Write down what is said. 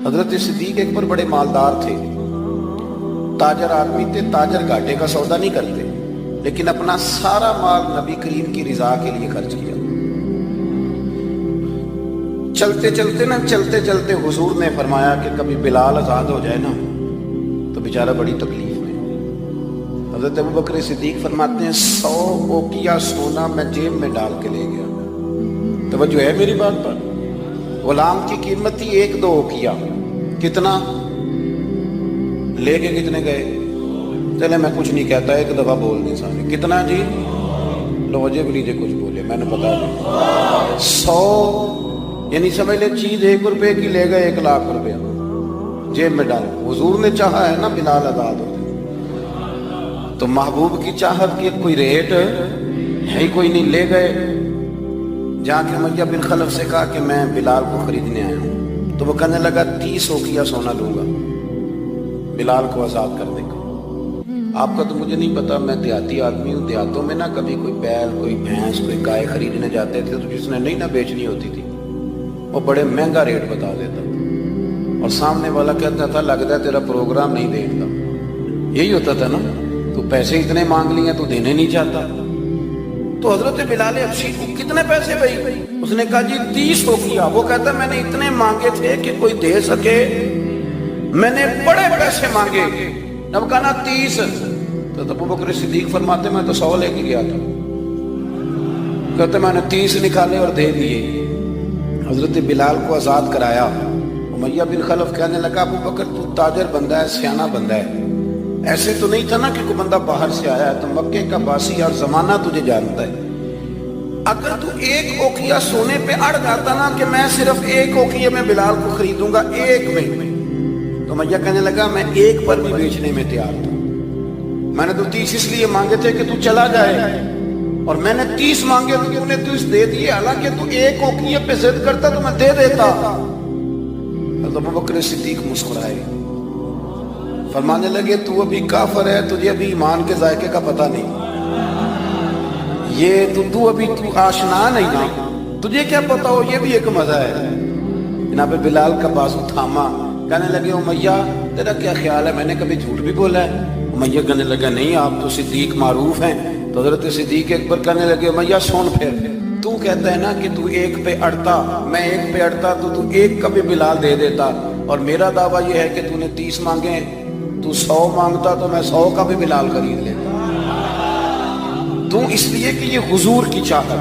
حضرت صدیق اکبر بڑے مالدار تھے، تاجر آدمی تھے، تاجر گھاٹے کا سودا نہیں کرتے، لیکن اپنا سارا مال نبی کریم کی رضا کے لیے خرچ کیا۔ چلتے چلتے حضور نے فرمایا کہ کبھی بلال آزاد ہو جائے نا تو بیچارہ بڑی تکلیف میں۔ حضرت ابوبکر صدیق فرماتے ہیں 100 اوقیہ سونا میں جیب میں ڈال کے لے گیا۔ توجہ ہے میری بات پر؟ غلام کی قیمت تھی 1-2 اوقیہ، کتنا لے کے کتنے گئے؟ چلے میں کچھ نہیں کہتا، ایک دفعہ بول نہیں سارے کتنا جی، لو وجہ بھی لیجیے کچھ بولے، میں نے بتا دیا 100 یعنی سمجھ لے چیز 1 روپے کی لے گئے 1 لاکھ روپیہ جیب میں ڈال۔ حضور نے چاہا ہے نا بلال آزاد ہو، تو محبوب کی چاہت کی کوئی ریٹ ہے ہی کوئی نہیں، لے گئے۔ جا کے امیہ بن خلف سے کہا کہ میں بلال کو خریدنے آیا ہوں، تو وہ کہنے لگا 30 اوقیہ سونا لوں گا بلال کو آزاد کرنے کا۔ آپ کا تو مجھے نہیں پتا، میں دیہاتی آدمی ہوں، دیہاتوں میں نا کبھی کوئی بیل، کوئی بھینس، کوئی گائے خریدنے جاتے تھے تو جس نے نہیں نہ بیچنی ہوتی تھی وہ بڑے مہنگا ریٹ بتا دیتا تھا، اور سامنے والا کہتا تھا لگتا ہے تیرا پروگرام نہیں دیکھتا۔ یہی ہوتا تھا نا، تو پیسے اتنے مانگ لیے تو دینے نہیں چاہتا۔ تو حضرت بلال حبشی کو کتنے پیسے بھائی؟ اس نے کہا جی 30 اوقیہ۔ وہ کہتا میں نے اتنے مانگے تھے کہ کوئی دے سکے، میں نے بڑے پیسے مانگے، جب کہا نا 30، تو ابوبکر صدیق فرماتے میں تو 100 لے کے گیا تھا، کہتے میں نے 30 نکالے اور دے دیے۔ حضرت بلال کو آزاد کرایا۔ امیہ بن خلف کہنے لگا ابوبکر تو تاجر بندہ ہے، سیانہ بندہ ہے، ایسے تو نہیں تھا نا کہ کوئی بندہ باہر سے آیا ہے، تو مکے کا باسی اور زمانہ تجھے جانتا ہے، اگر تو 1 اوقیہ سونے پہ اڑ جاتا نا کہ میں صرف 1 اوقیہ میں بلال کو خریدوں گا 1 میں، تو امیہ کہنے لگا میں 1 پر بھی بیچنے میں تیار تھا، میں نے تو 30 اس لیے مانگے تھے کہ تو چلا جائے، اور میں نے 30 مانگے تو تم نے 30 دے دیے، حالانکہ تو 1 اوقیہ پہ ضد کرتا تو میں دے دیتا۔ حضرت ابوبکر صدیق مسکرائے، فرمانے لگے تو ابھی کافر ہے، تجھے ابھی ایمان کے ذائقے کا پتہ نہیں، یہ تو ابھی تو آشنا نہیں نا، تجھے کیا پتا ہو، یہ بھی ایک مزہ ہے۔ جناب بلال کا بازو تھاما، کہنے لگے امیہ تیرا کیا خیال ہے، میں نے کبھی جھوٹ بھی بولا ہے؟ امیہ کہنے لگا نہیں، آپ تو صدیق معروف ہیں۔ تو حضرت صدیق اکبر کہنے لگے امیہ سن پھر، تو کہتا ہے نا کہ تو 1 پہ اڑتا، میں 1 پہ اڑتا تو 1 کا بھی بلال دے دیتا، اور میرا دعویٰ یہ ہے کہ تو نے 30 مانگے ہیں، تو 100 مانگتا تو میں 100 کا بھی بلال خرید لیتا، تو اس لیے کہ یہ حضور کی چاہت